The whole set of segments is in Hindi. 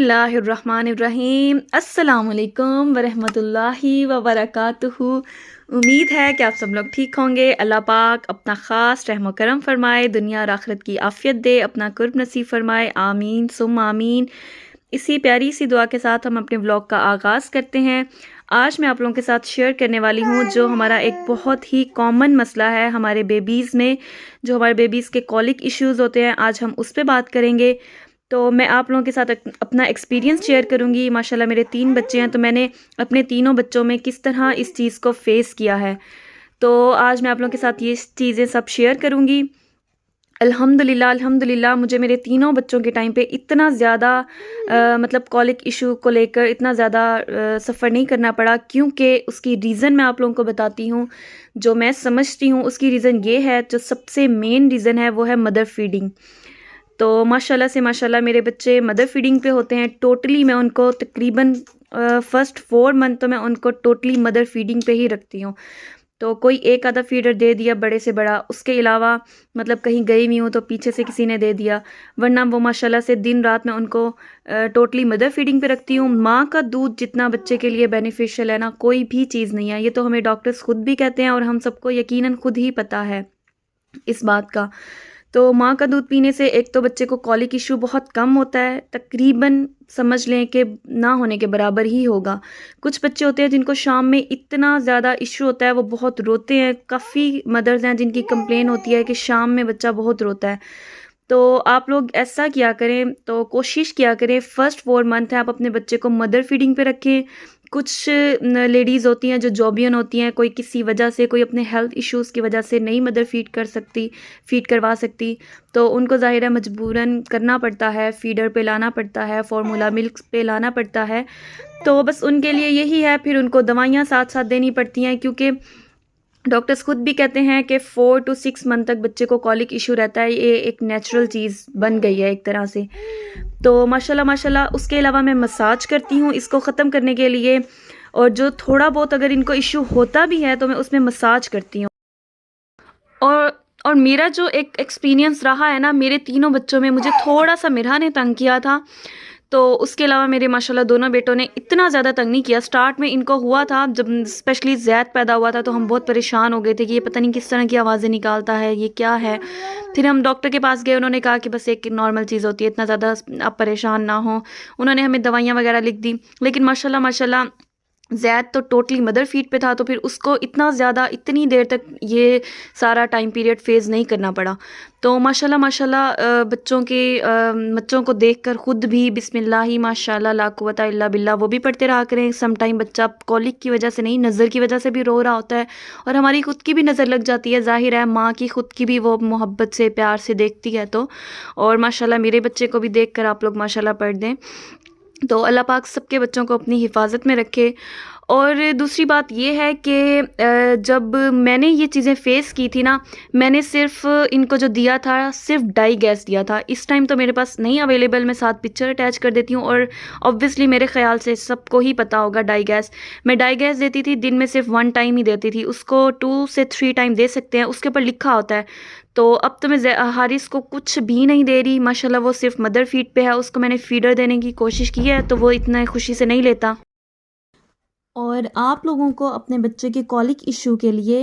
बिस्मिल्लाहिर्रहमानिर्रहीम अस्सलामुअलैकुम वरहमतुल्लाहि वबरकातुहू। उम्मीद है कि आप सब लोग ठीक होंगे। अल्लाह पाक अपना ख़ास रहम करम फरमाए, दुनिया और आखिरत की आफ़ियत दे, अपना कुर्ब नसीब फरमाए, आमीन सुम आमीन। इसी प्यारी सी दुआ के साथ हम अपने व्लॉग का आगाज़ करते हैं। आज मैं आप लोगों के साथ शेयर करने वाली हूँ जो हमारा एक बहुत ही कॉमन मसला है हमारे बेबीज़ में, जो हमारे बेबीज़ के कॉलिक इश्यूज़ होते हैं। आज हम उस पर बात करेंगे। तो मैं आप लोगों के साथ अपना एक्सपीरियंस शेयर करूँगी। माशाल्लाह मेरे 3 बच्चे हैं, तो मैंने अपने तीनों बच्चों में किस तरह इस चीज़ को फ़ेस किया है, तो आज मैं आप लोगों के साथ ये चीज़ें सब शेयर करूँगी। अल्हम्दुलिल्लाह मुझे मेरे तीनों बच्चों के टाइम पे इतना ज़्यादा मतलब कॉलिक इशू को लेकर इतना ज़्यादा सफ़र नहीं करना पड़ा, क्योंकि उसकी रीज़न मैं आप लोगों को बताती हूँ। जो मैं समझती हूँ उसकी रीज़न ये है, जो सबसे मेन रीज़न है वो है मदर फीडिंग। तो माशाल्लाह से माशाल्लाह मेरे बच्चे मदर फीडिंग पे होते हैं। टोटली मैं उनको तकरीबन फ़र्स्ट 4 मंथ तो मैं उनको टोटली मदर फीडिंग पे ही रखती हूँ। तो कोई एक आधा फीडर दे दिया बड़े से बड़ा, उसके अलावा मतलब कहीं गई हुई हूँ तो पीछे से किसी ने दे दिया, वरना वो माशाल्लाह से दिन रात मैं उनको टोटली मदर फीडिंग पे रखती हूँ। माँ का दूध जितना बच्चे के लिए बेनिफिशियल है ना, कोई भी चीज़ नहीं है। ये तो हमें डॉक्टर्स खुद भी कहते हैं और हम सबको यकीनन खुद ही पता है इस बात का। तो माँ का दूध पीने से एक तो बच्चे को कॉलिक इशू बहुत कम होता है, तकरीबन समझ लें कि ना होने के बराबर ही होगा। कुछ बच्चे होते हैं जिनको शाम में इतना ज़्यादा इशू होता है, वो बहुत रोते हैं। काफ़ी मदर्स हैं जिनकी कंप्लेन होती है कि शाम में बच्चा बहुत रोता है। तो आप लोग ऐसा किया करें, तो कोशिश किया करें फ़र्स्ट 4 मंथ है आप अपने बच्चे को मदर फीडिंग पे रखें। कुछ लेडीज़ होती हैं जो जॉबियन होती हैं, कोई किसी वजह से, कोई अपने हेल्थ इश्यूज़ की वजह से नहीं मदर फीड करवा सकती, तो उनको ज़ाहिर है मजबूरन करना पड़ता है, फीडर पे लाना पड़ता है, फार्मूला मिल्क पे लाना पड़ता है। तो बस उनके लिए यही है, फिर उनको दवाइयाँ साथ-साथ देनी पड़ती हैं, क्योंकि डॉक्टर्स खुद भी कहते हैं कि 4 टू 6 मंथ तक बच्चे को कॉलिक इशू रहता है। ये एक नेचुरल चीज़ बन गई है एक तरह से। तो माशाल्लाह उसके अलावा मैं मसाज करती हूँ इसको ख़त्म करने के लिए, और जो थोड़ा बहुत अगर इनको इशू होता भी है तो मैं उसमें मसाज करती हूँ। और मेरा जो एक एक्सपीरियंस रहा है ना, मेरे तीनों बच्चों में मुझे थोड़ा सा मिराह ने तंग किया था, तो उसके अलावा मेरे माशाल्लाह दोनों बेटों ने इतना ज़्यादा तंग नहीं किया। स्टार्ट में इनको हुआ था, जब स्पेशली ज़ैद पैदा हुआ था तो हम बहुत परेशान हो गए थे कि ये पता नहीं किस तरह की आवाज़ें निकालता है, ये क्या है। फिर हम डॉक्टर के पास गए, उन्होंने कहा कि बस एक नॉर्मल चीज़ होती है, इतना ज़्यादा आप परेशान ना हो। उन्होंने हमें दवाइयाँ वगैरह लिख दी, लेकिन माशाल्लाह ज़ैद तो टोटली मदर फीड पे था, तो फिर उसको इतनी देर तक ये सारा टाइम पीरियड फेस नहीं करना पड़ा। तो माशाल्लाह बच्चों को देखकर खुद भी बिस्मिल्लाह ही माशाल्लाह ला कुव्वता इल्ला बिल्लाह वो भी पढ़ते रहा करें। सम टाइम बच्चा कॉलिक की वजह से नहीं, नज़र की वजह से भी रो रहा होता है, और हमारी खुद की भी नज़र लग जाती है। ज़ाहिर है माँ की खुद की भी वो मोहब्बत से प्यार से देखती है, तो और माशाल्लाह मेरे बच्चे को भी देख कर आप लोग माशाल्लाह पढ़ दें। तो अल्लाह पाक सबके बच्चों को अपनी हिफाजत में रखे। और दूसरी बात ये है कि जब मैंने ये चीज़ें फ़ेस की थी ना, मैंने सिर्फ इनको जो दिया था सिर्फ डाई गैस दिया था। इस टाइम तो मेरे पास नहीं अवेलेबल, मैं साथ पिक्चर अटैच कर देती हूँ, और ऑब्वियसली मेरे ख़्याल से सबको ही पता होगा डाई गैस। मैं डाई गैस देती थी, दिन में सिर्फ 1 टाइम ही देती थी, उसको 2 से 3 टाइम दे सकते हैं, उसके ऊपर लिखा होता है। तो अब तो मैं हारिस को कुछ भी नहीं दे रही, माशाल्लाह वो सिर्फ मदर फीड पे है। उसको मैंने फीडर देने की कोशिश की है, तो वो इतना खुशी से नहीं लेता। और आप लोगों को अपने बच्चे के कॉलिक इशू के लिए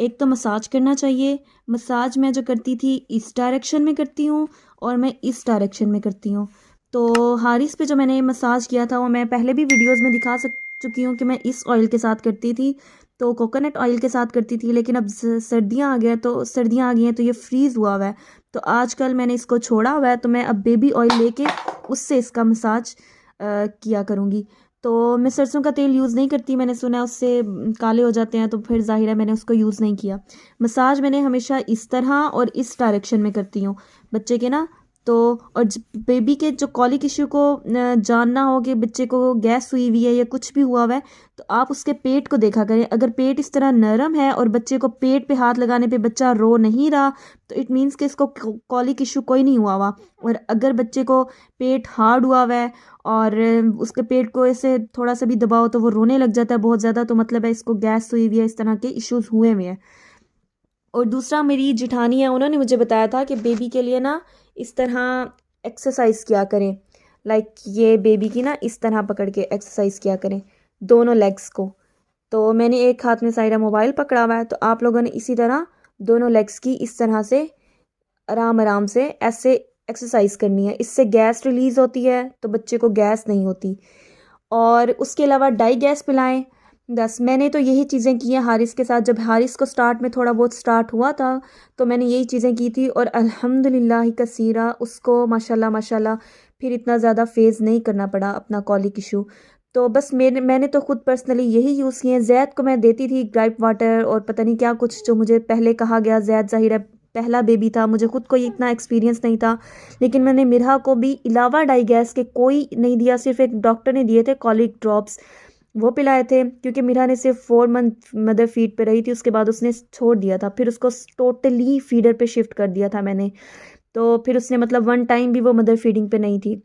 एक तो मसाज करना चाहिए। मसाज मैं जो करती थी इस डायरेक्शन में करती हूँ, और मैं इस डायरेक्शन में करती हूँ। तो हारिस पे जो मैंने मसाज किया था वो मैं पहले भी वीडियोस में दिखा चुकी हूँ कि मैं इस ऑयल के साथ करती थी, तो कोकोनट ऑयल के साथ करती थी। लेकिन अब सर्दियाँ आ गई हैं तो ये फ्रीज़ हुआ है, तो आजकल मैंने इसको छोड़ा हुआ है, तो मैं अब बेबी ऑयल लेके उससे इसका मसाज किया करूँगी। तो मैं सरसों का तेल यूज़ नहीं करती, मैंने सुना है उससे काले हो जाते हैं, तो फिर ज़ाहिर है मैंने उसको यूज़ नहीं किया। मसाज मैंने हमेशा इस तरह और इस डायरेक्शन में करती हूँ बच्चे के ना। तो और बेबी के जो कॉलिक इशू को जानना हो कि बच्चे को गैस हुई हुई है या कुछ भी हुआ है, तो आप उसके पेट को देखा करें। अगर पेट इस तरह नरम है और बच्चे को पेट पे हाथ लगाने पे बच्चा रो नहीं रहा, तो इट मीन्स कि इसको कॉलिक इशू कोई नहीं हुआ हुआ। और अगर बच्चे को पेट हार्ड हुआ है और उसके पेट को ऐसे थोड़ा सा भी दबाओ तो वो रोने लग जाता है बहुत ज़्यादा, तो मतलब है इसको गैस हुई हुई है, इस तरह के इश्यूज़ हुए हुए हैं। और दूसरा, मेरी जिठानी है, उन्होंने मुझे बताया था कि बेबी के लिए ना इस तरह एक्सरसाइज किया करें। लाइक ये बेबी की ना इस तरह पकड़ के एक्सरसाइज किया करें दोनों लेग्स को। तो मैंने एक हाथ में साइडा मोबाइल पकड़ा हुआ है, तो आप लोगों ने इसी तरह दोनों लेग्स की इस तरह से आराम आराम से ऐसे एक्सरसाइज करनी है। इससे गैस रिलीज़ होती है, तो बच्चे को गैस नहीं होती। और उसके अलावा डाई गैस पिलाएं। बस मैंने तो यही चीज़ें की हैं हारिस के साथ। जब हारिस को स्टार्ट में थोड़ा बहुत स्टार्ट हुआ था तो मैंने यही चीज़ें की थी, और अल्हम्दुलिल्लाह ही कसीरा उसको माशाल्लाह माशाल्लाह फिर इतना ज़्यादा फेस नहीं करना पड़ा अपना कॉलिक इशू। तो बस मैंने तो खुद पर्सनली यही यूज़ किए हैं। जैद को मैं देती थी ग्राइप वाटर और पता नहीं क्या कुछ, जो मुझे पहले कहा गया। जैद ज़ाहिर है पहला बेबी था, मुझे खुद को इतना एक्सपीरियंस नहीं था, लेकिन मैंने मिरहा को भी अलावा डाई गैस के कोई नहीं दिया। सिर्फ एक डॉक्टर ने दिए थे कॉलिक ड्रॉप्स, वो पिलाए थे, क्योंकि मिरहा ने सिर्फ 4 मंथ मदर फीड पे रही थी। उसके बाद उसने छोड़ दिया था, फिर उसको टोटली फीडर पे शिफ्ट कर दिया था मैंने। तो फिर उसने मतलब 1 टाइम भी वो मदर फीडिंग पे नहीं थी।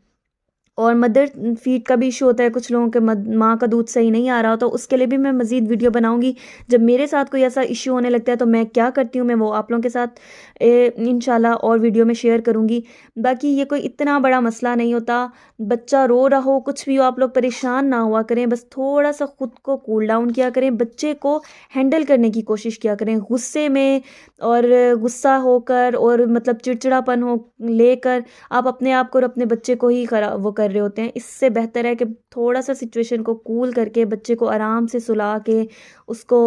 और मदर फीड का भी इशू होता है, कुछ लोगों के माँ का दूध सही नहीं आ रहा हो, तो उसके लिए भी मैं मज़ीद वीडियो बनाऊंगी। जब मेरे साथ कोई ऐसा इशू होने लगता है तो मैं क्या करती हूँ, मैं वो आप लोगों के साथ इंशाल्लाह और वीडियो में शेयर करूँगी। बाकी ये कोई इतना बड़ा मसला नहीं होता। बच्चा रो रहा हो, कुछ भी हो, आप लोग परेशान ना हुआ करें। बस थोड़ा सा ख़ुद को कूल डाउन किया करें, बच्चे को हैंडल करने की कोशिश किया करें गुस्से में, और गुस्सा होकर और मतलब चिड़चिड़ापन हो लेकर आप अपने आप को और अपने बच्चे को ही खराब वो कर रहे होते हैं। इससे बेहतर है कि थोड़ा सा सिचुएशन को कूल करके बच्चे को आराम से सुला के उसको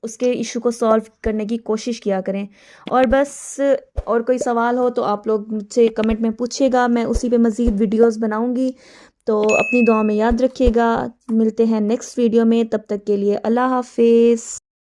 उसके इशू को सॉल्व करने की कोशिश किया करें। और बस और कोई सवाल हो तो आप लोग मुझसे कमेंट में पूछिएगा, मैं उसी पे मज़ीद वीडियोस बनाऊंगी। तो अपनी दुआ में याद रखिएगा। मिलते हैं नेक्स्ट वीडियो में, तब तक के लिए अल्लाह हाफिज़।